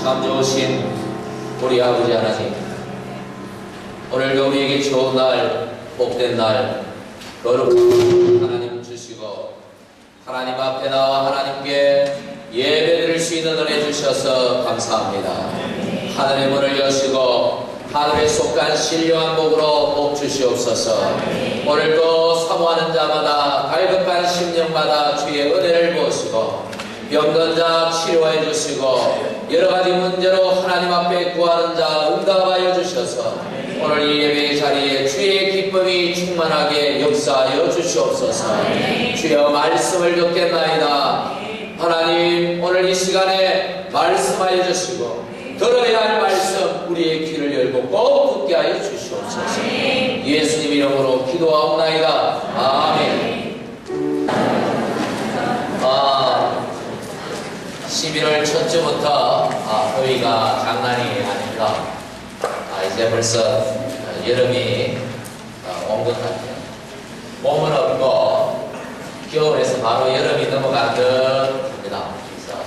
참 좋으신 우리 아버지 하나님, 오늘도 우리에게 좋은 날, 복된 날, 거룩한 하나님 주시고 하나님 앞에 나와 하나님께 예배드릴 수 있는 은혜 주셔서 감사합니다. 하늘의 문을 여시고 하늘에 속한 신령한 복으로 복 주시옵소서. 오늘도 사모하는 자마다 갈급한 심령마다 주의 은혜를 부으시고 병든 자 치료해 주시고 여러가지 문제로 하나님 앞에 구하는 자 응답하여 주셔서 오늘 이 예배의 자리에 주의 기쁨이 충만하게 역사하여 주시옵소서. 주여 말씀을 듣겠나이다. 하나님 오늘 이 시간에 말씀하여 주시고 들어야 할 말씀 우리의 귀를 열고 꼭 듣게 하여 주시옵소서. 예수님 이름으로 기도하옵나이다. 아멘. 11월 첫 주부터 더위가 장난이 아닙니다. 이제 벌써 여름이 온 것 같아요. 몸은 없고 겨울에서 바로 여름이 넘어간 듯 합니다. 그래서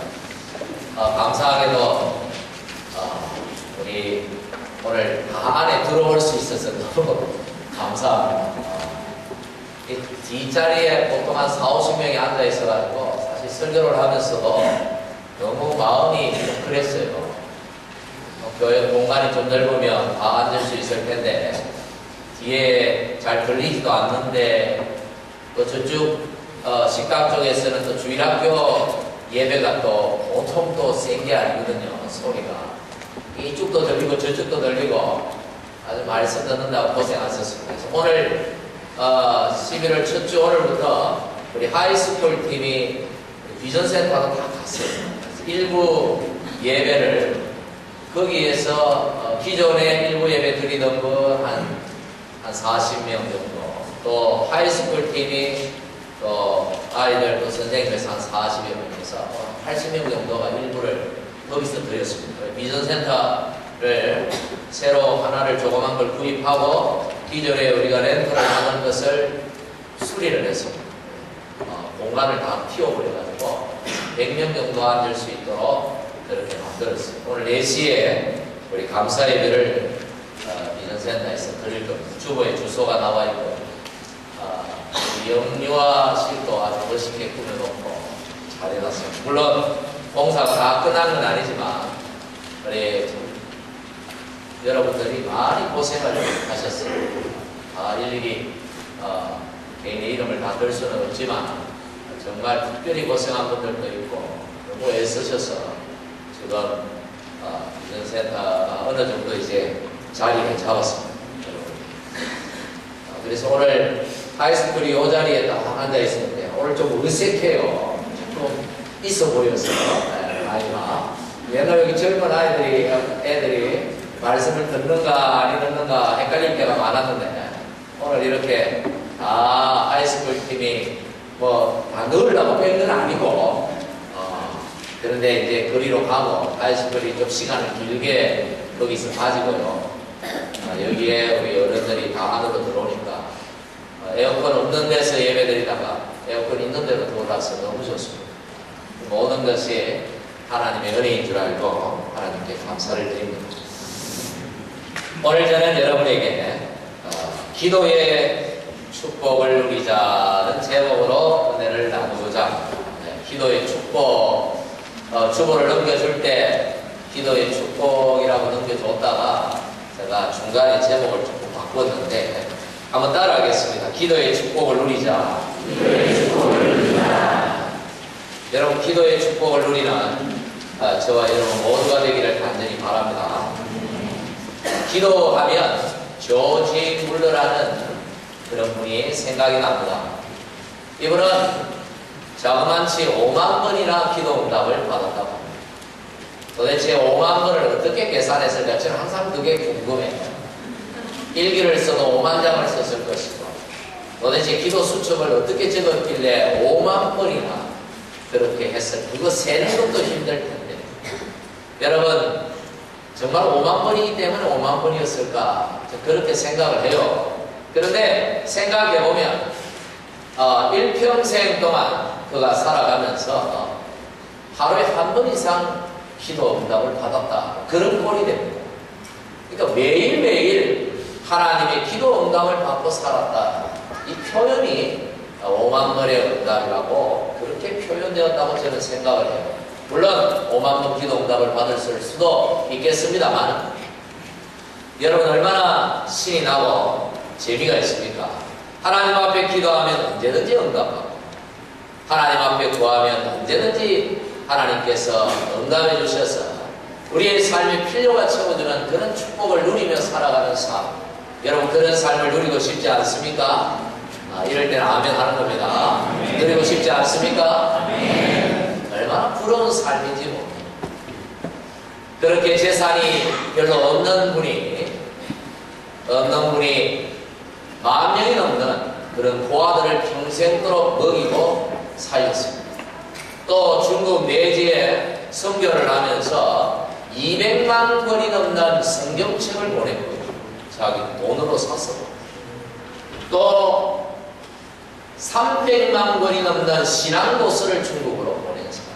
감사하게도 우리 오늘 다 안에 들어올 수 있어서 너무 감사합니다. 이 뒷자리에 보통 한 40~50명이 앉아 있어가지고 사실 설교를 하면서도 너무 마음이 좀 그랬어요. 교회 공간이 좀 넓으면 다 앉을 수 있을 텐데 뒤에 잘 들리지도 않는데 또 저쪽 식당 쪽에서는 또 주일학교 예배가 또 보통 또 센 게 아니거든요. 소리가 이쪽도 들리고 저쪽도 들리고 아주 말씀 듣는다고 고생하셨습니다. 그래서 오늘 11월 첫 주 오늘부터 우리 하이스쿨 팀이 비전센터로 다 갔어요. 일부 예배를 거기에서 기존에 일부 예배 드리던 거 한 40명 정도, 또 하이스쿨 팀이 또 아이들 또 선생님에서 한 40여 명에서 80명 정도가 일부를 거기서 드렸습니다. 비전센터를 새로 하나를 조그만 걸 구입하고 기존에 우리가 렌트를 하는 것을 수리를 했습니다. 공간을 다 튀어버려가지고 100명 정도 앉을 수 있도록 그렇게 만들었어요. 오늘 4시에 우리 감사 예배를 비전센터에서 드릴 겁니다. 주보에 주소가 나와 있고 영유아 실도 아주 멋있게 꾸며놓고 잘 해놨습니다. 물론 공사가 다 끝난 건 아니지만 우리 여러분들이 많이 고생을 하셨어요. 일일이 개인의 이름을 다 들 수는 없지만 정말 특별히 고생한 분들도 있고 너무 애쓰셔서 지금 비전센터가 어느 정도 이제 자리를 잡았습니다. 그래서 오늘 하이스쿨이 이 자리에 딱 앉아 있었는데 오늘 좀 어색해요. 좀 있어 보여서 아이가 옛날 여기 젊은 애들이 말씀을 듣는가 안 듣는가 헷갈릴 때가 많았는데 오늘 이렇게 하이스쿨 팀이 다 넣으려고 뺀 건 아니고 그런데 이제 거리로 가고 하이스쿨이 좀 시간을 길게 거기서 가지고요. 여기에 우리 어른들이 다 안으로 들어오니까 에어컨 없는 데서 예배드리다가 에어컨 있는 데로 돌아서 너무 좋습니다. 모든 것이 하나님의 은혜인 줄 알고 하나님께 감사를 드립니다. 오늘 저는 여러분에게 기도의 축복을 누리자는 제목으로 은혜를 나누고자 기도의 축복 주보를 넘겨줄 때 기도의 축복이라고 넘겨줬다가 제가 중간에 제목을 조금 바꿨는데 한번 따라하겠습니다. 기도의 축복을 누리자. 기도의 축복을 누리자. 여러분 기도의 축복을 누리는 저와 여러분 모두가 되기를 간절히 바랍니다. 기도하면 조지 물러라는 그런 분이 생각이 납니다. 이분은 자그만치 5만 번이나 기도 응답을 받았다고 합니다. 도대체 5만 번을 어떻게 계산했을까? 저는 항상 그게 궁금해요. 일기를 써도 5만 장을 썼을 것이고 도대체 기도 수첩을 어떻게 적었길래 5만 번이나 그렇게 했을까? 그거 세는 것도 힘들 텐데 여러분 정말 5만 번이기 때문에 5만 번이었을까? 그렇게 생각을 해요. 그런데 생각해보면 일평생 동안 그가 살아가면서 하루에 한 번 이상 기도 응답을 받았다. 그런 꼴이 됩니다. 그러니까 매일매일 하나님의 기도 응답을 받고 살았다. 이 표현이 5만 번의 응답이라고 그렇게 표현되었다고 저는 생각을 해요. 물론 5만 번 기도 응답을 받을 수도 있겠습니다만 여러분 얼마나 신이 나고 재미가 있습니까? 하나님 앞에 기도하면 언제든지 응답하고 하나님 앞에 구하면 언제든지 하나님께서 응답해 주셔서 우리의 삶의 필요가 채워주는 그런 축복을 누리며 살아가는 삶. 여러분 그런 삶을 누리고 싶지 않습니까? 이럴 때는 아멘 하는 겁니다. 누리고 싶지 않습니까? 얼마나 부러운 삶인지 뭐. 그렇게 재산이 별로 없는 분이 10,000명이 넘는 그런 고아들을 평생도록 먹이고 살렸습니다. 또 중국 내지에 선교를 하면서 200만 권이 넘는 성경책을 보냈고요. 자기 돈으로 사서. 또 300만 권이 넘는 신앙도서를 중국으로 보낸 사람.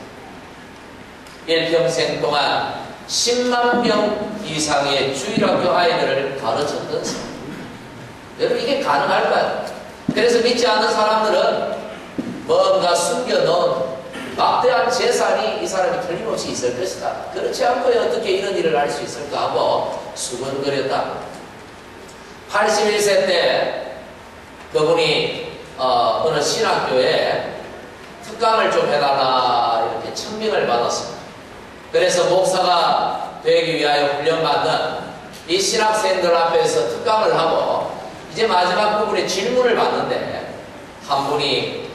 일평생 동안 10만 명 이상의 주일학교 아이들을 가르쳤던 사람. 여러분 이게 가능할까요? 그래서 믿지 않는 사람들은 뭔가 숨겨놓은 막대한 재산이 이 사람이 틀림없이 있을 것이다. 그렇지 않고 어떻게 이런 일을 할 수 있을까 하고 수근거렸다. 81세 때 그분이 어느 신학교에 특강을 좀 해달라 이렇게 청빙을 받았습니다. 그래서 목사가 되기 위하여 훈련받는 이 신학생들 앞에서 특강을 하고 이제 마지막 부분에 질문을 받는데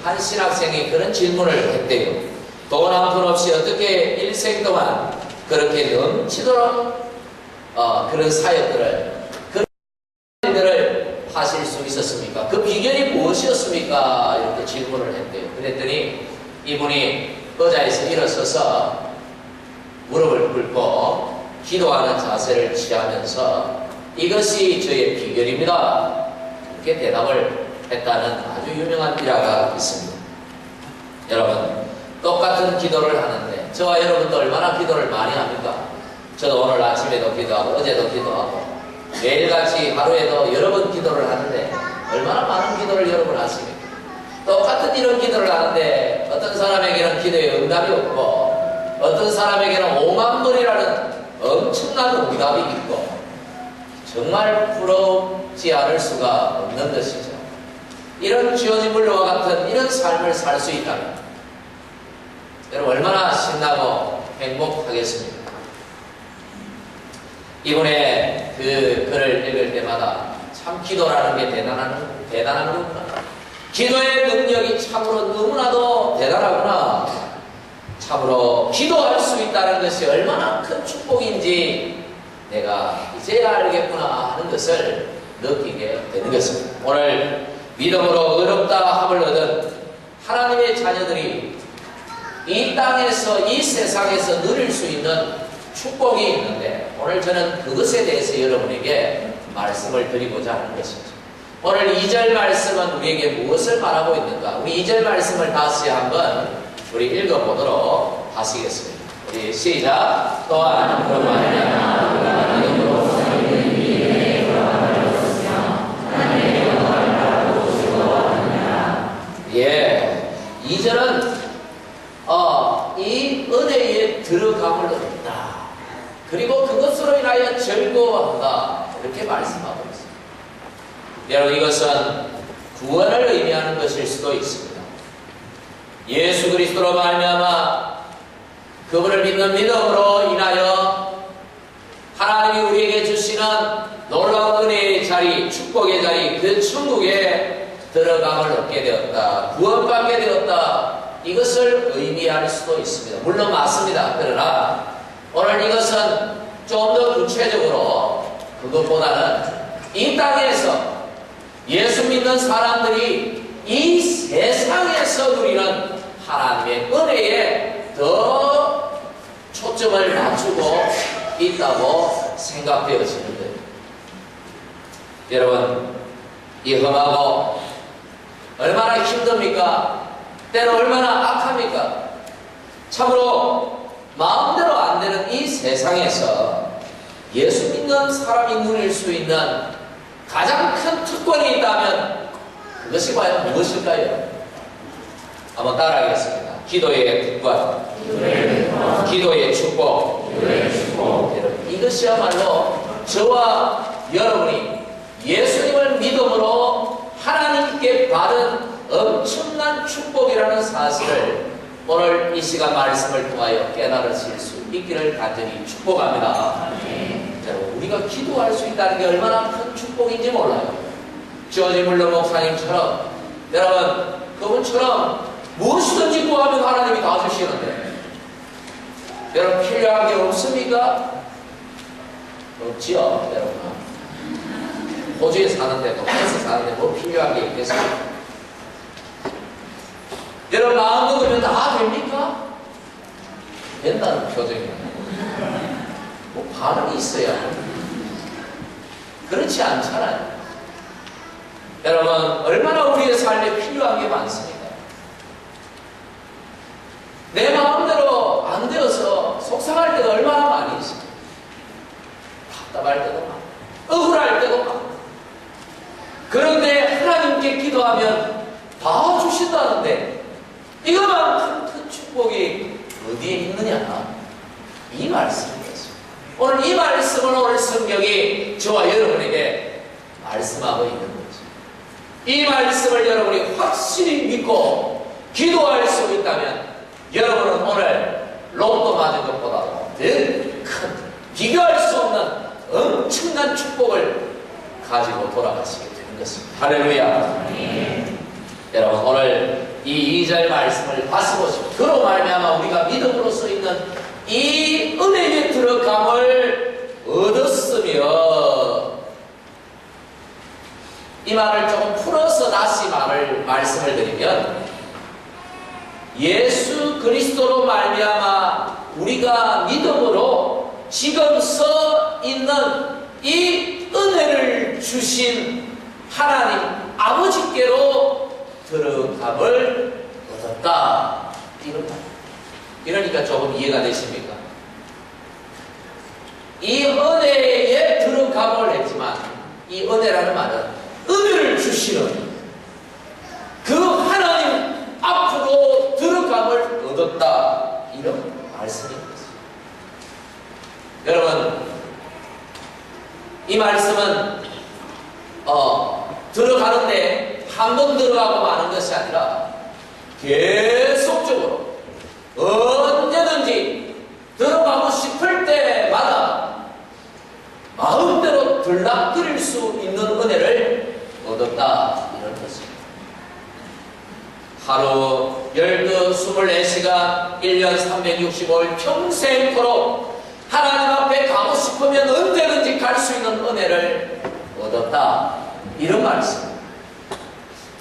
한 신학생이 그런 질문을 했대요. 돈 한 푼 없이 어떻게 일생 동안 그렇게 넘치도록 그런 사역들을 그런 일들을 하실 수 있었습니까? 그 비결이 무엇이었습니까? 이렇게 질문을 했대요. 그랬더니 이분이 의자에서 일어서서 무릎을 꿇고 기도하는 자세를 취하면서 이것이 저의 비결입니다. 이렇게 대답을 했다는 아주 유명한 일화가 있습니다. 여러분 똑같은 기도를 하는데 저와 여러분도 얼마나 기도를 많이 합니까? 저도 오늘 아침에도 기도하고 어제도 기도하고 매일같이 하루에도 여러 번 기도를 하는데 얼마나 많은 기도를 여러분 하십니까? 똑같은 이런 기도를 하는데 어떤 사람에게는 기도에 응답이 없고 어떤 사람에게는 5만 번이라는 엄청난 응답이 있고 정말 부럽지 않을 수가 없는 것이죠. 이런 주어진 물로와 같은 이런 삶을 살 수 있다면 여러분 얼마나 신나고 행복하겠습니까? 이번에 그 글을 읽을 때마다 참 기도라는 게 대단한 거구나. 기도의 능력이 참으로 너무나도 대단하구나. 참으로 기도할 수 있다는 것이 얼마나 큰 축복인지 내가 이제야 알겠구나 하는 것을 느끼게 되는 것입니다. 오늘 믿음으로 의롭다 함을 얻은 하나님의 자녀들이 이 땅에서 이 세상에서 누릴 수 있는 축복이 있는데 오늘 저는 그것에 대해서 여러분에게 말씀을 드리고자 하는 것이죠. 오늘 2절 말씀은 우리에게 무엇을 말하고 있는가? 우리 2절 말씀을 다시 한번 우리 읽어보도록 하시겠습니다. 우리 시작. 또한 그런 말이냐 믿음으로 예, 2절은 이 은혜에 들어감을 얻는다. 그리고 그것으로 인하여 즐거워한다. 이렇게 말씀하고 있습니다. 여러분 이것은 구원을 의미하는 것일 수도 있습니다. 예수 그리스도로 말미암아 그분을 믿는 믿음으로 인하여 하나님이 우리에게 주시는 놀라운 은혜의 자리, 축복의 자리, 그 천국에 들어감을 얻게 되었다. 구원받게 되었다. 이것을 의미할 수도 있습니다. 물론 맞습니다. 그러나 오늘 이것은 좀 더 구체적으로 그것보다는 이 땅에서 예수 믿는 사람들이 이 세상에서 누리는 하나님의 은혜에 더 초점을 맞추고 있다고 생각되어지는 거예요. 여러분, 이 험하고 얼마나 힘듭니까? 때로 얼마나 악합니까? 참으로 마음대로 안 되는 세상에서 예수 믿는 사람이 누릴 수 있는 가장 큰 특권이 있다면 그것이 과연 무엇일까요? 한번 따라하겠습니다. 기도의 특권, 기도의 축복. 여러분, 이것이야말로 저와 여러분이 예수님을 믿음으로 하나님께 받은 엄청난 축복이라는 사실을 오늘 이 시간 말씀을 통하여 깨달으실 수 있기를 간절히 축복합니다. 여러분, 우리가 기도할 수 있다는 게 얼마나 큰 축복인지 몰라요. 조지 물러 목사님처럼, 여러분, 그분처럼 무엇이든지 구하면 하나님이 다 주시는데, 여러분, 필요한 게 없습니까? 없지요, 여러분. 호주에 사는데, 동네에서 사는데 뭐 필요한 게 있겠어요? 여러분, 마음 먹으면 다 됩니까? 된다는 표정이에요. 뭐 반응이 있어야 그렇지 않잖아요. 여러분, 얼마나 우리의 삶에 필요한 게 많습니다. 내 마음대로 안 되어서 속상할 때가 얼마나 많이 있습니다. 답답할 때도 많고 억울할 때도 많고. 그런데 하나님께 기도하면 다 주신다는데 이거만큼 큰 축복이 어디에 있느냐? 이 말씀이었습니다. 오늘 이 말씀을 오늘 성경이 저와 여러분에게 말씀하고 있는 거죠. 이 말씀을 여러분이 확실히 믿고 기도할 수 있다면 여러분은 오늘 로또 맞은 것보다도 더 큰, 비교할 수 없는 엄청난 축복을 가지고 돌아가시게 되는 것입니다. 할렐루야. 여러분, 오늘 이 2절 말씀을 다시 보시고 그로 말미암아 우리가 믿음으로써 있는 이 은혜에 들어감을 얻었으며, 이 말을 조금 풀어서 다시 말씀을 드리면, 예수 그리스도로 말미암아 우리가 믿음으로 지금 서 있는 이 은혜를 주신 하나님 아버지께로 들어감을 얻었다. 이런 말. 이러니까 조금 이해가 되십니까? 이 은혜에 들어감을 했지만, 이 은혜라는 말은 은혜를 주시는 그 하나님 앞으로 들어감을 얻었다. 이런 말씀입니다. 여러분, 이 말씀은 들어가는데 한 번 들어가고 마는 것이 아니라 계속적으로 언제든지 들어가고 싶을 때마다 마음대로 들락거릴 수 있는 은혜를 얻었다. 이런 것입니다. 하루 12, 24시간 1년 365일 평생토록 하나님 앞에 가고 싶으면 언제든지 갈 수 있는 은혜를 얻었다. 이런 말씀.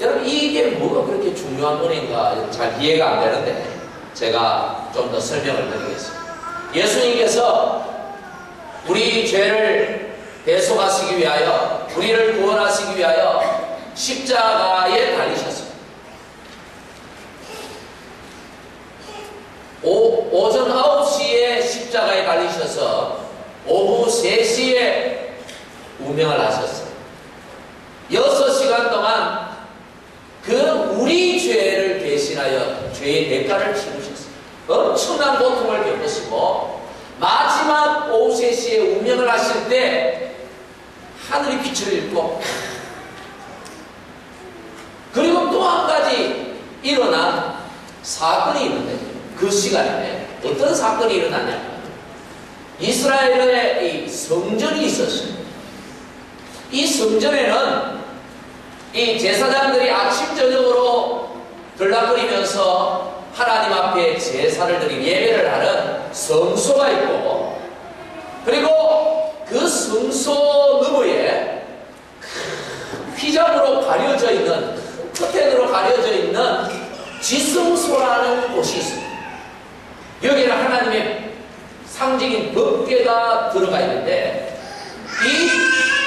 여러분, 이게 뭐가 그렇게 중요한 은혜인가 잘 이해가 안 되는데 제가 좀 더 설명을 드리겠습니다. 예수님께서 우리 죄를 대속하시기 위하여, 우리를 구원하시기 위하여 십자가에 달리셨습니다. 오전 9시에 십자가에 달리셔서 오후 3시에 운명을 하셨어요. 6시간 동안 그 우리 죄를 대신하여 죄의 대가를 치르셨어요. 엄청난 고통을 겪으시고 마지막 오후 3시에 운명을 하실 때 하늘이 빛을 잃고, 그리고 또 한 가지 일어난 사건이 있는데, 그 시간에 어떤 사건이 일어났냐면 이스라엘의 이 성전이 있었습니다. 이 성전에는 이 제사장들이 아침 저녁으로 들락거리면서 하나님 앞에 제사를 드리고 예배를 하는 성소가 있고, 그리고 그 성소 너머에 휘장으로 가려져 있는, 커튼으로 가려져 있는 지성소라는 곳이 있습니다. 여기는 하나님의 상징인 법궤가 들어가 있는데, 이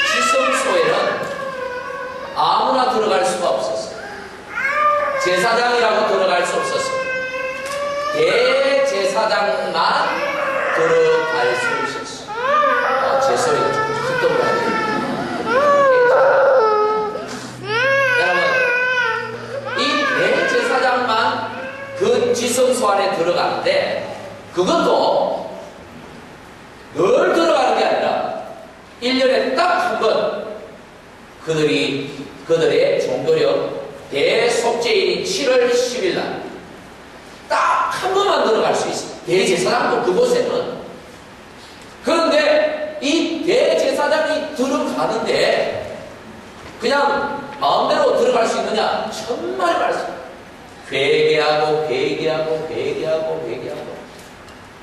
지성소에는 아무나 들어갈 수가 없었어요. 제사장이라고 들어갈 수 없었어요. 대제사장만 들어갈 수 그 지성소 안에 들어가는데 그것도 늘 들어가는 게 아니라 1년에 딱 한 번 그들의 종교력 대속죄일인 7월 10일 날 딱 한 번만 들어갈 수 있습니다. 대제사장도 그곳에는. 그런데 이 대제사장이 들어가는데 그냥 마음대로 들어갈 수 있느냐? 정말 말씀. 회개하고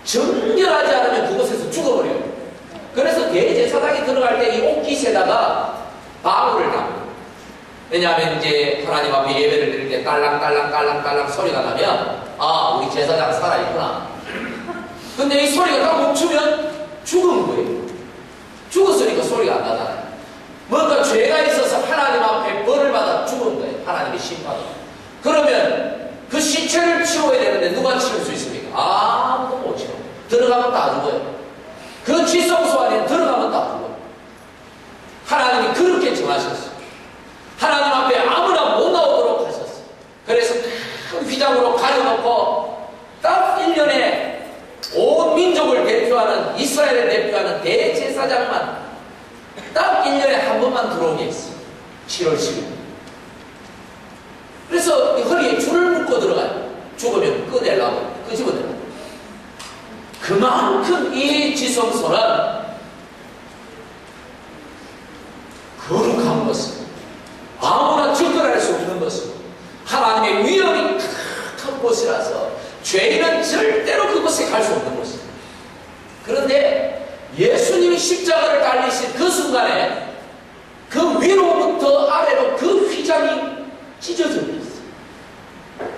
정결하지 않으면 그곳에서 죽어버려요. 그래서 대제사장이 들어갈 때 이 옷깃에다가 방울을 담아요. 왜냐하면 이제 하나님 앞에 예배를 드릴 때 딸랑딸랑 소리가 나면 아, 우리 제사장 살아있구나. 근데 이 소리가 딱 멈추면 죽은 거예요. 죽었으니까 소리가 안 나잖아요. 뭔가 죄가 있어서 하나님 앞에 벌을 받아 죽은 거예요. 하나님의 심판으로. 그러면 그 시체를 치워야 되는데 누가 치울 수 있습니까? 아무도 못 치워. 들어가면 다 죽어요. 그 지성소 안에 들어가면 다 죽어요. 하나님이 그렇게 정하셨어요. 하나님 앞에 아무나 못 나오도록 하셨어요. 그래서 큰 휘장으로 가려놓고 딱 1년에 온 민족을 대표하는, 이스라엘을 대표하는 대제사장만 딱 1년에 한 번만 들어오게 했어요. 7월 10일. 그래서 허리에 줄을 묶고 들어가요. 죽으면 끄내려고, 끄집어내려고. 그만큼 이 지성소는 거룩한 것은 아무나 접근할 수 없는 것은 하나님의 위엄이 큰 곳이라서 죄인은 절대로 그곳에 갈 수 없는 것입니다. 그런데 예수님이 십자가를 달리신 그 순간에 그 위로부터 아래로 그 휘장이 찢어져 버렸어요.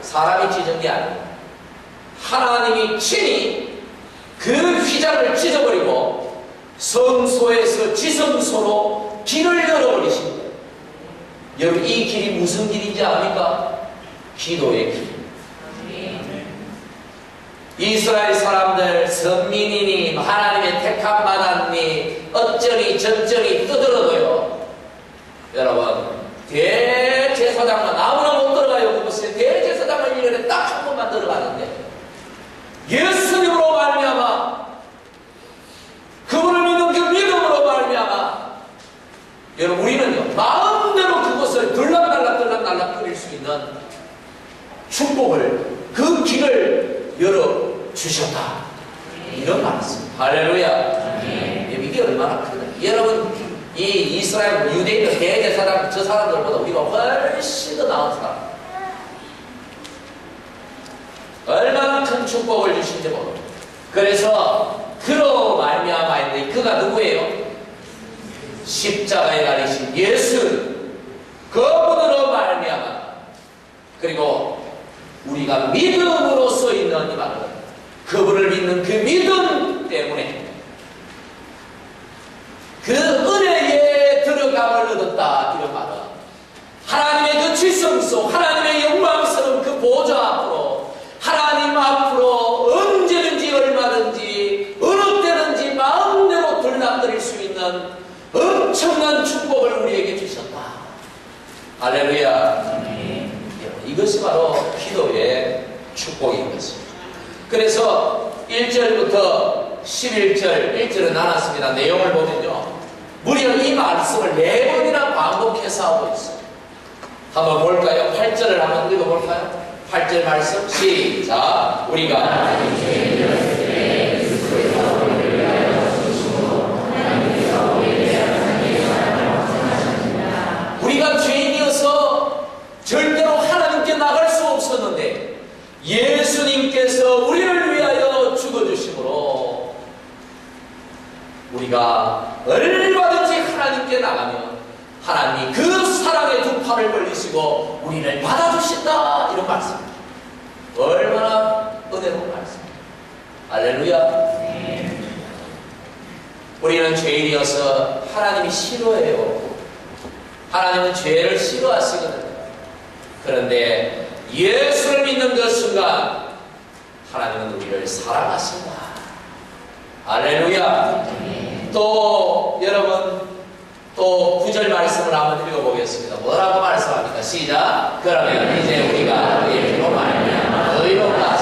사람이 찢은 게 아니에요. 하나님이 친히 그 휘장을 찢어버리고 성소에서 지성소로 길을 열어버리신 거예요. 여러분, 이 길이 무슨 길인지 압니까? 기도의 길. 이스라엘 사람들, 선민이니 하나님의 택한 마다니 어쩌니 저쩌니 떠들어도요, 여러분, 대제사장만 아무나 못 들어가요. 그곳에 대제사장만 1년에 딱 한 번만 들어가는데 예수님으로 말미암아, 그분을 믿는 그 믿음으로 말미암아, 여러분, 우리는요 마음대로 그곳을 들락날락 거릴 수 있는 축복을, 그 길을 열어주셨다, 이런 말씀. 할렐루야. 이게 얼마나 크다. 여러분, 이 이스라엘 유대인들 대제사장 저 사람들보다 우리가 훨씬 더 나은 사람. 얼마나 큰 축복을 주신지 모릅니다. 그래서 그로 말미암아인데 그가 누구예요? 십자가에 달리신 예수, 그분으로 말미암아, 그리고 우리가 믿음으로써 있는 이 말은 그분을 믿는 그 믿음 때문에 그 은혜에 들어감을 얻었다, 이런 말은 하나님의 그 지성소, 하나님의 영광스러운 그 보좌 앞으로, 하나님 앞으로 언제든지 얼마든지 어느 때든지 마음대로 들락거릴 수 있는 엄청난 축복을 우리에게 주셨다. 할렐루야. 이것이 바로 기도의 축복인 것입니다. 그래서 1절부터 11절, 1절은 나눴습니다. 내용을 보면요, 무려 이 말씀을 4번이나 반복해서 하고 있어요. 한번 볼까요? 8절을 한번 읽어볼까요? 8절 말씀 시작. 우리가 죄인이어서 절대로 하나님께 나갈 수 없었는데 예수님께서 우리를 위하여 죽어주심으로 우리가 얼마든지 하나님께 나가면 하나님이 그 사랑의 두 팔을 벌리시고 우리를 받아주신다, 이런 말씀입니다. 얼마나 은혜로운 말씀입니다. 할렐루야. 우리는 죄인이어서 하나님이 싫어해요. 하나님은 죄를 싫어하시거든요. 그런데 예수를 믿는 그 순간 하나님은 우리를 사랑하신다. 할렐루야. 또 여러분, 또 9절 말씀을 한번 읽어보겠습니다. 뭐라고 말씀합니까? 시작. 그러면 이제 우리가 그의 피로 말미암아 의롭다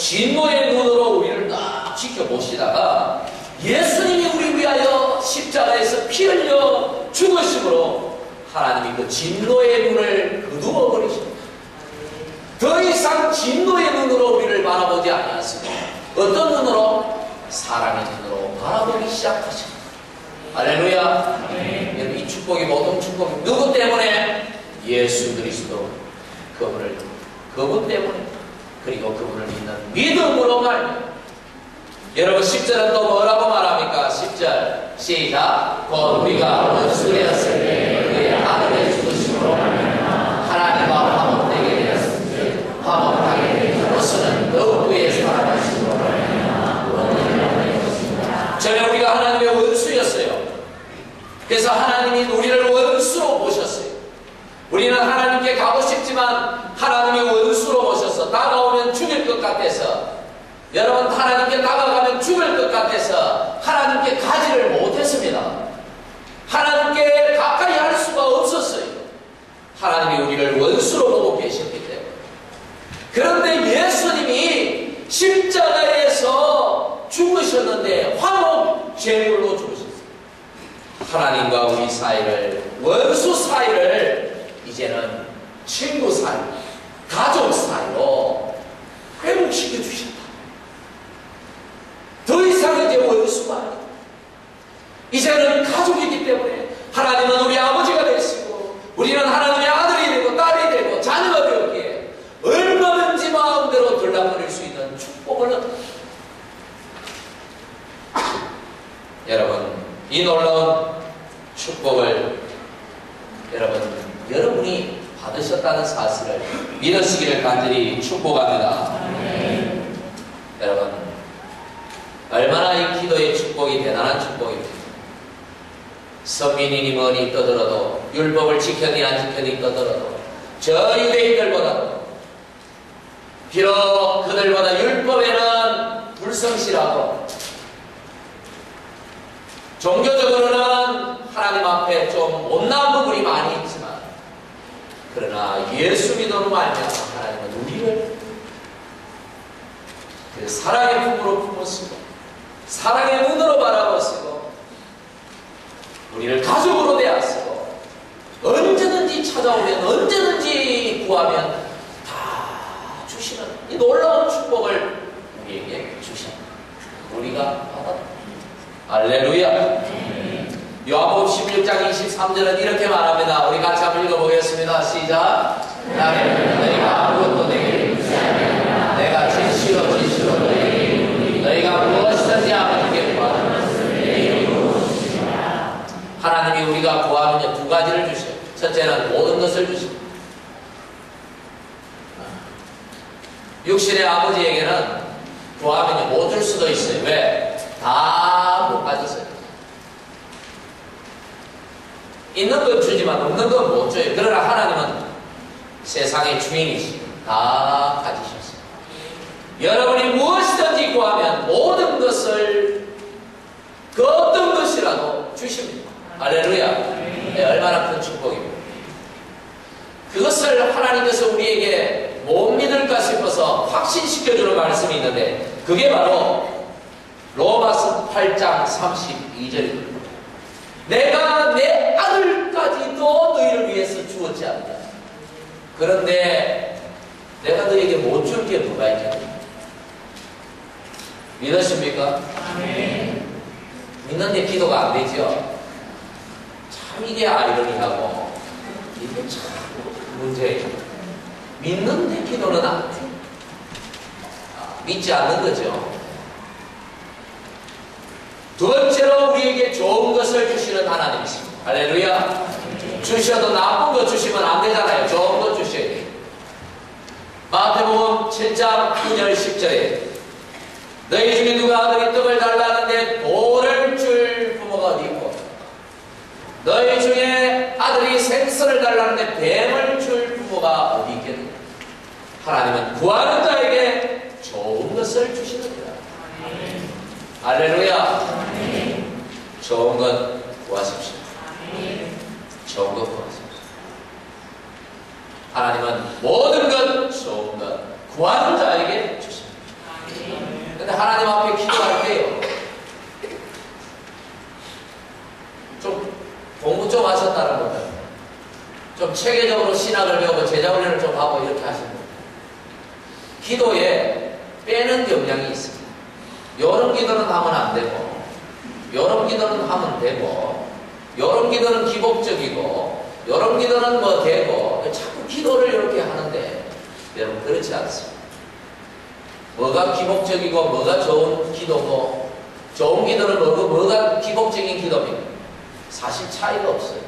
진노의 눈으로 우리를 딱 지켜보시다가 예수님이 우리 위하여 십자가에서 피 흘려 죽으심으로 하나님이 그 진노의 눈을 거두어 버리십니다. 더 이상 진노의 눈으로 우리를 바라보지 아니하시고 어떤 눈으로? 사랑의 눈으로 바라보기 시작하십니다. 할렐루야. 여러분, 이 축복이 모든 축복이 누구 때문에? 예수 그리스도 그분 때문에, 그리고 그분을 믿는 믿음으로 말미암아. 여러분 10절은 또 뭐라고 말합니까? 10절 시작. 곧 우리가 원수 되었을 때 그의 아들의 죽으심으로 하나님과 화목되게 되었으니 화목하게 되므로서는 더욱 그의 살아가심으로 전에 우리가 하나님의 원수였어요. 그래서 하나님이 우리를 원수로 보셨어요. 우리는 하나님께 가고 싶지만 하나님의 원수로 보셔서 다가오면 죽일 것 같아서, 여러분 하나님께 다가가면 죽을 것 같아서 하나님께 가지를 못했습니다. 하나님께 가까이 할 수가 없었어요. 하나님이 우리를 원수로 보고 계셨기 때문에. 그런데 예수님이 십자가에서 죽으셨는데 화목 제물로 죽으셨어요. 하나님과 우리 사이를, 원수 사이를 이제는 친구 사이, 가족 사이로 회복시켜 주셨다. 더 이상 이제 원수가 아니다. 이제는 가족이기 때문에 하나님은 우리 아버지가 되시고 우리는 하나님의 아들이 되고 딸이 되고 자녀가 되었기에 얼마든지 마음대로 들락거릴 수 있는 축복을 얻었다. 여러분, 이 놀라운 축복을 여러분이 받으셨다는 사실을 믿으시기를 간절히 축복합니다. 여러분, 얼마나 이 기도의 축복이 대단한 축복입니다. 선민이니 뭐니 떠들어도, 율법을 지켰니 안 지켰니 떠들어도, 저 유대인들보다도, 비록 그들보다 율법에는 불성실하고 종교적으로는 하나님 앞에 좀 못난 부분이 많이 있지만, 그러나 예수 믿음으로 말미암아 하나님은 우리를 그 사랑의 품으로 품으시고 사랑의 눈으로 바라보시고 우리를 가족으로 대하시고 언제든지 찾아오면, 언제든지 구하면 다 주시는 이 놀라운 축복을 우리에게 주십니다. 우리가 받았다. 할렐루야. 요한복음 11장 23절은 이렇게 말합니다. 우리 같이 한번 읽어보겠습니다. 시작. 나는 너희가 아무것도 내게 묻지 아니하냐. 내가 진실로 너희가 무엇이든지 아버지께 구하는 내 이름으로 주시리라. 하나님이 우리가 구하면 두 가지를 주셔요. 첫째는 모든 것을 주십니다. 육신의 아버지에게는 구하면 못 줄 수도 있어요. 왜? 다 못 가졌어요. 있는 건 주지만 없는 건 못 줘요. 그러나 하나님은 세상의 주인이시고 다 가지셨어요. 여러분이 무엇이든지 구하면 모든 것을, 그 어떤 것이라도 주십니다. 할렐루야. 네, 얼마나 큰 축복입니다. 그것을 하나님께서 우리에게 못 믿을까 싶어서 확신시켜주는 말씀이 있는데, 그게 바로 로마서 8장 32절입니다. 내가 내 아들까지도 너희를 위해서 주었지 않느냐. 그런데 내가 너희에게 못 줄 게 뭐가 있겠냐. 믿으십니까? 아멘. 믿는데 기도가 안 되죠. 참 이게 아이러니하고 이게 참 문제예요. 믿는데 기도는 안 돼. 믿지 않는 거죠. 두 번째로 우리에게 좋은 것을 주시는 하나님이십니다. 할렐루야. 주셔도 나쁜 거 주시면 안 되잖아요. 좋은 거 주셔야 돼요. 마태복음 7장 9절 10절에 너희 중에 누가 아들이 떡을 달라는데 돌을 줄 부모가 어디 있고, 너희 중에 아들이 생선을 달라는데 뱀을 줄 부모가 어디 있겠느냐. 하나님은 구하는 자에게 좋은 것을 주시느니라. 할렐루야. 좋은 것 구하십시오. 좋은 것 구하십시오. 하나님은 모든 것, 좋은 것 구하는 자에게 주십니다. 근데 하나님 앞에 기도할 때요, 좀 공부 좀 하셨다는 분들, 좀 체계적으로 신학을 배우고 제자훈련을 좀 하고 이렇게 하시는 분들, 기도에 빼는 경향이 있습니다. 여름 기도는 하면 안 되고, 여름 기도는 하면 되고, 여름 기도는 기복적이고, 여름 기도는 뭐 되고, 자꾸 기도를 이렇게 하는데, 여러분 그렇지 않습니다. 뭐가 기복적이고 뭐가 좋은 기도고, 좋은 기도는 뭐가 기복적인 기도입니까? 사실 차이가 없어요.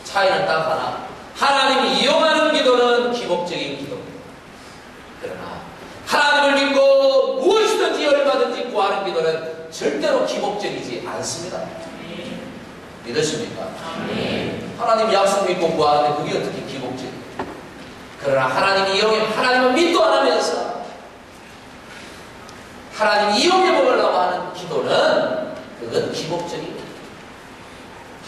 차이는 딱 하나, 하나님이 이용하는 기도는 기복적인 기도입니다. 그러나 하나님을 믿고 무엇이든지 얼마든지 구하는 기도는 절대로 기복적이지 않습니다. 믿으십니까? 하나님 약속 믿고 구하는데 그게 어떻게 기복적이에요? 그러나 하나님이 하나님은 믿도 안 하면서 하나님 이용해 먹으려고 하는 기도는 그건 기복적입니다.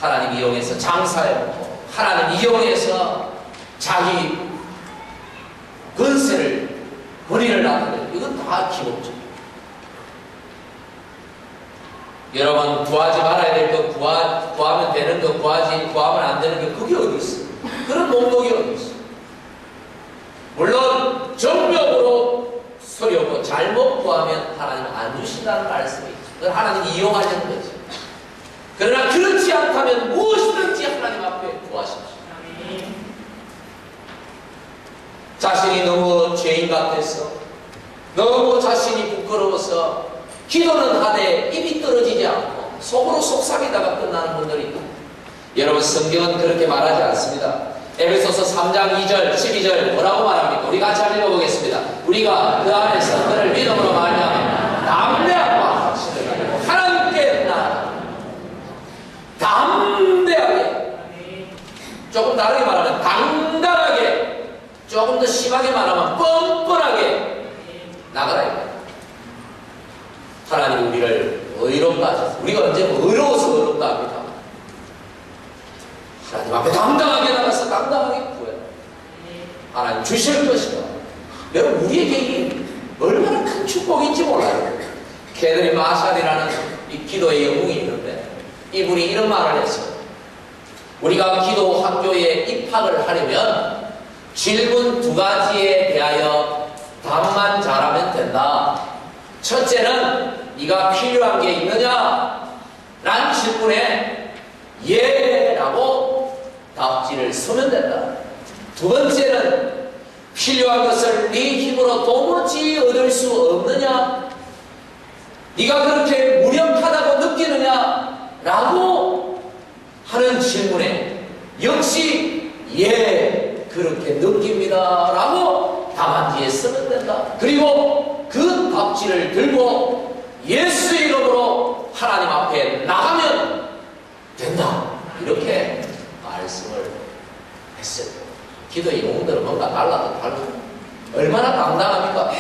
하나님 이용해서 장사해먹고, 하나님 이용해서 자기 권세를, 권위를 나타내는, 이건 다 기복적입니다. 여러분, 구하지 말아야 될 거 구하면 되는 거 구하면 안 되는 거, 그게 어디 있어요? 그런 목록이 어디 있어요? 물론 정력으로 서려고 잘못 구하면 하나님은 안 주신다는 말씀이 있죠. 그건 하나님이 이용하려는 거죠. 그러나 그렇지 않다면 무엇이든지 하나님 앞에 구하십시오. 자신이 너무 죄인 같아서, 너무 자신이 부끄러워서 기도는 하되 입이 떨어지지 않고 속으로 속삭이다가 끝나는 분들이 있다. 여러분, 성경은 그렇게 말하지 않습니다. 에베소서 3장 2절, 12절 뭐라고 말합니까? 우리 같이 한번 읽어보겠습니다. 우리가 그 안에서 그를 믿음으로 말미암아 담대함과 확신을 가지고 하나님께 나아가 담대하게, 조금 다르게 말하면 당당하게, 조금 더 심하게 말하면 뻔뻔하게 나가라 이거예요. 하나님이 우리를 의롭다 하셨어요. 우리가 언제 의로워서 의롭다 합니까? 하나님 앞에 당당하게 나가서 당당하게 구해요. 하나님 주실 것이다. 여러분, 우리에게 이게 얼마나 큰 축복인지 몰라요. 캐드리 마샬이라는 이 기도의 영웅이 있는데, 이분이 이런 말을 했어요. 우리가 기도 학교에 입학을 하려면 질문 2가지에 대하여 답만 잘하면 된다. 첫째는 네가 필요한 게 있느냐? 라는 질문에 예라고 답지를 쓰면 된다. 두 번째는 필요한 것을 네 힘으로 도무지 얻을 수 없느냐? 네가 그렇게 무력하다고 느끼느냐? 라고 하는 질문에 역시 예, 그렇게 느낍니다 라고 답안지에 쓰면 된다. 그리고 그 답지를 들고 예수 이름으로 하나님 앞에 나가면 된다. 이렇게 말씀을 했어요. 기도의 영웅들은 뭔가 달라도 다르고 얼마나 당당합니까?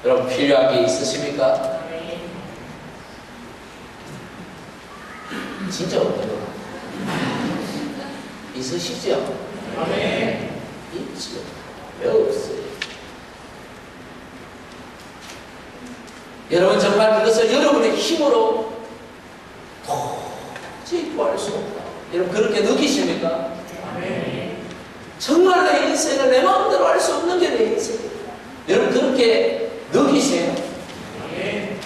여러분, 필요한 게 있으십니까? 진짜 없는 거 있으시죠? 아멘. 있죠. 왜 없어요? 여러분, 정말 그것을 여러분의 힘으로 도저히 구할 수 없다. 여러분, 그렇게 느끼십니까? 아멘. 정말 내 인생을 내 마음대로 할 수 없는 게 내 인생이에요. 여러분, 그렇게 느끼세요? 아멘.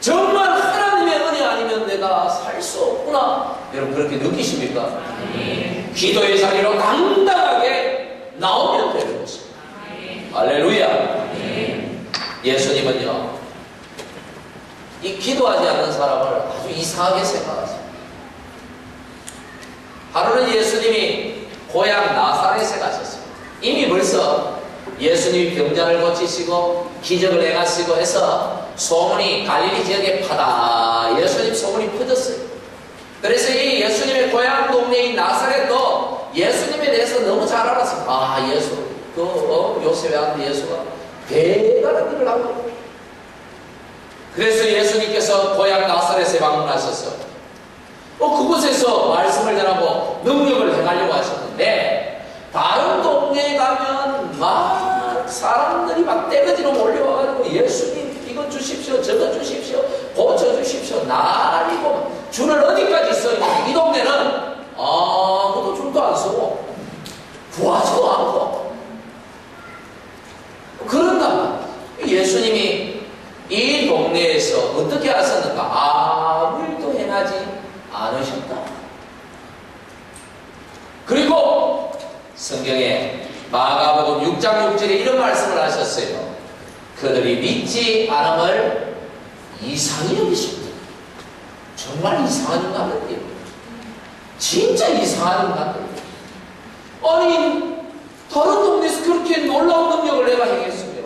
정말 하나님의 은혜 아니면 내가 살 수 없구나. 여러분, 그렇게 느끼십니까? 아멘. 기도의 자리로 당당하게 나오면 되는 것입니다. 아멘. 할렐루야. 아멘. 예수님은요, 이 기도하지 않는 사람을 아주 이상하게 생각하십니다. 하루는 예수님이 고향 나사렛에 가셨습니다. 이미 벌써 예수님이 병자를 고치시고 기적을 행하시고 해서 소문이 갈릴리 지역에 예수님 소문이 퍼졌어요. 그래서 이 예수님의 고향 동네인 나사렛도 예수님에 대해서 너무 잘 알았습니다. 예수, 요셉의 아들 예수가 대단한 일을 한 거예요. 그래서 예수님께서 고향 나사렛에 방문하셔서 그곳에서 말씀을 전하고 능력을 행하려고 하셨는데, 다른 동네에 가면 사람들이 막 떼거지로 몰려와가지고 예수님 이거 주십시오, 저거 주십시오, 고쳐주십시오, 난리고 줄을 어디까지 서 있는지 이 동네는 아무도 줄도 안 서고 구하지도 않고 그런다. 예수님이 이 동네에서 어떻게 하셨는가? 아무 일도 행하지 않으셨다. 그리고 성경에 마가복음 6장 6절에 이런 말씀을 하셨어요. 그들이 믿지 않음을 이상히 여기십니다. 정말 이상한 인간들이에요. 진짜 이상한 인간들이에요. 아니 다른 동네에서 그렇게 놀라운 능력을 내가 행했으며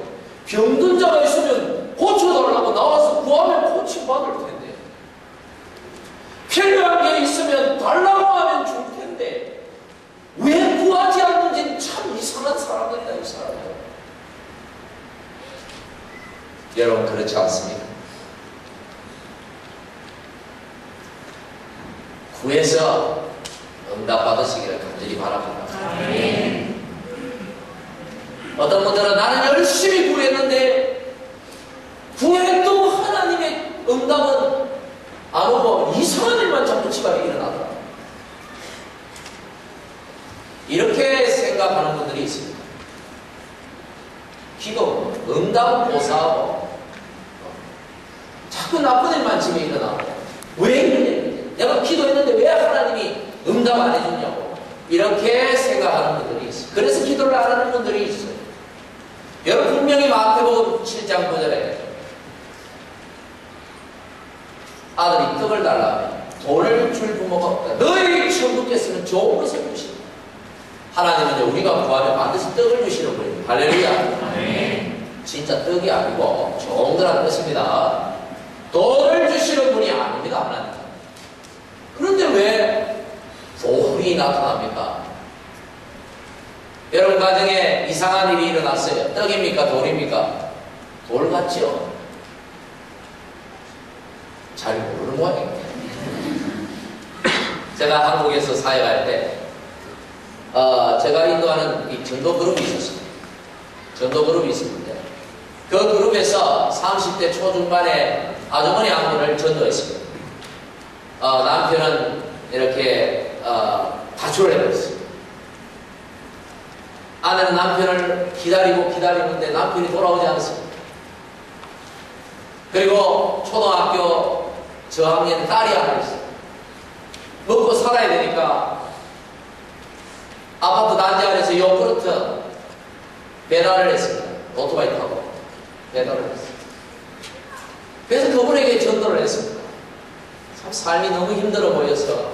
병든 자가 있으면 고쳐달라고 나와서 구하면 고침받을 텐데, 필요한 게 있으면 달라고 하면 줄 텐데 왜 구하지 않는지는 참 이상한 사람들이다. 이 사람들. 여러분 그렇지 않습니까? 구해서 응답받으시기를 간절히 바랍니다. 아멘. 어떤 분들은 나는 열심히 구했는데 구해도 하나님의 응답은 안 오고 이상한 일만 자꾸 집안에 일어나더라. 이렇게 생각하는 분들이 있습니다. 기도, 응답은 고사하고 자꾸 나쁜 일만 집에 일어나고 왜 이러냐, 내가 기도했는데 왜 하나님이 응답 안 해주냐고 이렇게 생각하는 분들이 있어요. 그래서 기도를 안 하는 분들이 있어요. 여러분 분명히 마태복음 7장 9절에 아들이 떡을 달라면 돈을 줄 부모가 없다. 너희 천국께서는 좋은 것을 주신다. 하나님은요 우리가 구하면 반드시 떡을 주시는 분이에요. 할렐루야. 네. 진짜 떡이 아니고 좋은 거라는 것입니다. 돈을 주시는 분이 아닙니다. 하나님. 그런데 왜 돌이 나타납니까? 여러분 가정에 이상한 일이 일어났어요. 떡입니까? 돌입니까? 돌 같죠? 잘 모르는 모양이에요. 제가 한국에서 사역할 때 제가 인도하는 이 전도 그룹이 있었습니다. 전도 그룹이 있었는데 그 그룹에서 30대 초중반의 아주머니 한 분을 전도했습니다. 남편은 이렇게 가출을 해버렸어요. 아내는 남편을 기다리는데 남편이 돌아오지 않습니다. 그리고 초등학교 저학년 딸이 하나 있어요. 먹고 살아야 되니까 아파트 단지 안에서 요구르트 배달을 했습니다. 오토바이 타고 배달을 했어요. 그래서 그분에게 전도를 했습니다. 참 삶이 너무 힘들어 보여서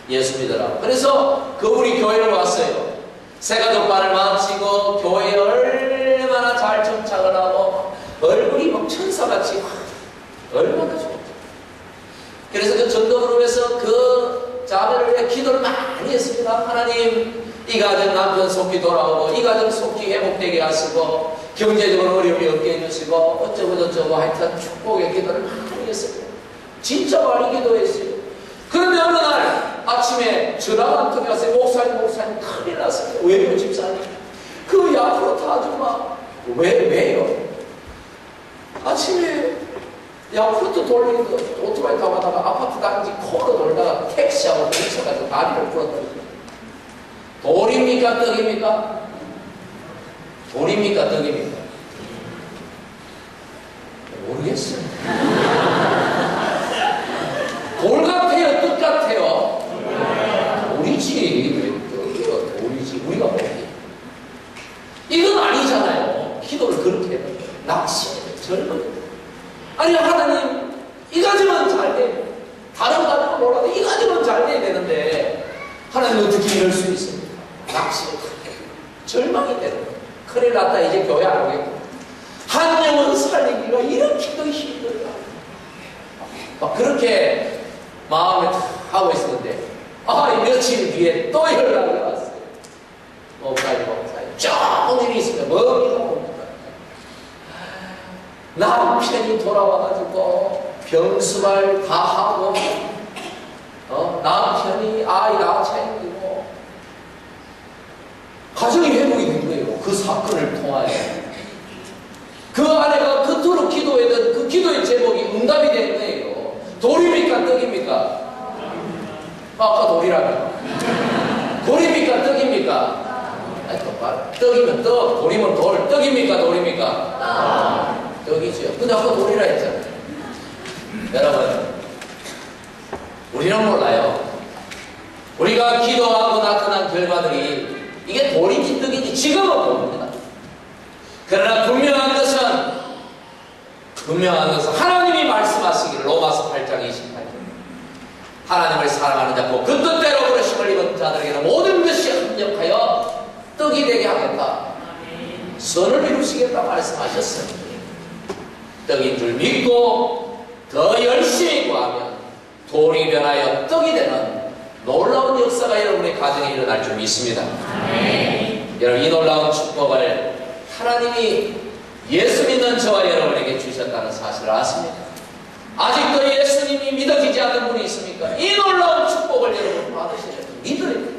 예수 믿으라고. 그래서 그분이 교회를 왔어요. 새가족반을 마치고 교회에 얼마나 잘 정착을 하고 얼굴이 막 천사같이 얼마나 좋다. 그래서 그 전도그룹에서 그 자매를 위해 기도를 많이 했습니다. 하나님, 이 가정 남편 속히 돌아오고 이 가정 속히 회복되게 하시고 경제적으로 어려움이 없게 해주시고 어쩌고 저쩌고 하여튼 축복의 기도를 많이 했습니다. 진짜 많이 기도했어요. 그런데 어느 날 아침에 전화가 한 통이 왔어요. 목사님 큰일 났습니다. 왜요 집사님? 그 야쿠르트 아줌마 왜요? 아침에 야쿠르트 돌리고 오토바이 타고 가다가 아파트 단지 코로 돌다가 택시하고 부딪혀가지고 다리를 부러뜨렸어요. 돌입니까 떡입니까? 돌입니까 떡입니까? 모르겠어요. 돌 같아요? 떡 같아요? 돌이지. 왜 떡이요? 돌이지. 우리가 뭐지? 이건 아니잖아요. 기도를 그렇게 해요. 낙심해요. 젊은. 아니 하나님 이 가정은 잘 돼. 다른 가정은 몰라도 이 가정은 잘 돼야 되는데 하나님 어떻게 이럴 수 있습니까? 낙심이 절망이 되는 거예요. 큰일 났다. 이제 교회 안 오겠고. 한 영혼 살리기가 이렇게도 힘들다. 막 그렇게 마음에 하고 있었는데 며칠 뒤에 또 연락이 왔어요. 목사님 조금 일이 있습니다. 뭡니까 봅니까? 남편이 돌아와가지고 병수발 다 하고 남편이 아이 다 챙기고 가정이 회복이 된 거예요. 그 그 사건을 통하여 그 아내가 그토록 기도했던 그 기도의 제목이 응답이 된 거예요. 돌입니까 떡입니까? 아까 돌이라며. 돌입니까 떡입니까? 떡이면 떡, 돌이면 돌. 떡입니까 돌입니까? 떡이죠. 근데 아까 돌이라 했잖아요. 여러분, 우리는 몰라요. 우리가 기도하고 나타난 결과들이 이게 돌인지 떡인지 지금은 모릅니다. 그러나 분명한 것은 하나님이 말씀하시기를 로마서 8장 28절 하나님을 사랑하는 자고 그 뜻대로 부르심을 입은 자들에게는 모든 것이 합력하여 떡이 되게 하겠다. 선을 이루시겠다 말씀하셨어요. 떡인 줄 믿고 더 열심히 구하면 돌이 변하여 떡이 되는 놀라운 역사가 여러분의 가정에 일어날 줄 믿습니다. 여러분, 이 놀라운 축복을 하나님이 예수 믿는 저와 여러분에게 주셨다는 사실을 아십니까? 아직도 예수님이 믿어지지 않는 분이 있습니까? 이 놀라운 축복을 여러분 받으시려면 믿어야 돼요.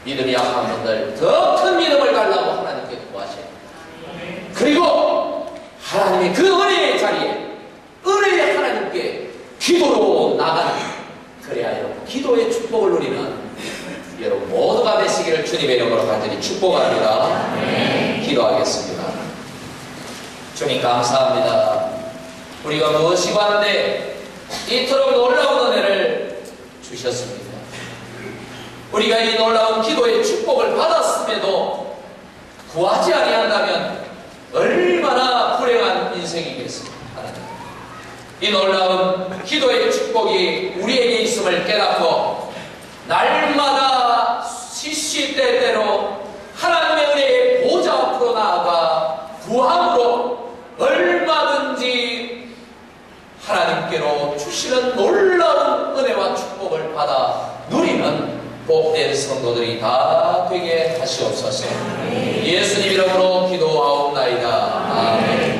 믿음이 약한 분들 더 큰 믿음을 달라고 하나님께 구하셔야 돼요. 그리고 하나님이 그 은혜의 자리에 은혜의 하나님께 기도로 나가는, 그래야 여러분 기도의 축복을 누리는 여러분 모두가 되시기를 주님의 이름으로 간절히 축복합니다. 기도하겠습니다. 주님 감사합니다. 우리가 무엇이 관데 이토록 놀라운 은혜를 주셨습니다. 우리가 이 놀라운 기도의 축복을 받았음에도 구하지 아니한다면 얼마나 불행한 인생이겠습니까? 이 놀라운 기도의 축복이 우리에게 있음을 깨닫고 날마다 시시때때로 하나님의 은혜의 보좌 앞으로 나아가 구함으로 얼마든지 하나님께로 주시는 놀라운 은혜와 축복을 받아 누리는 복된 성도들이 다 되게 하시옵소서. 예수님 이름으로 기도하옵나이다. 아멘.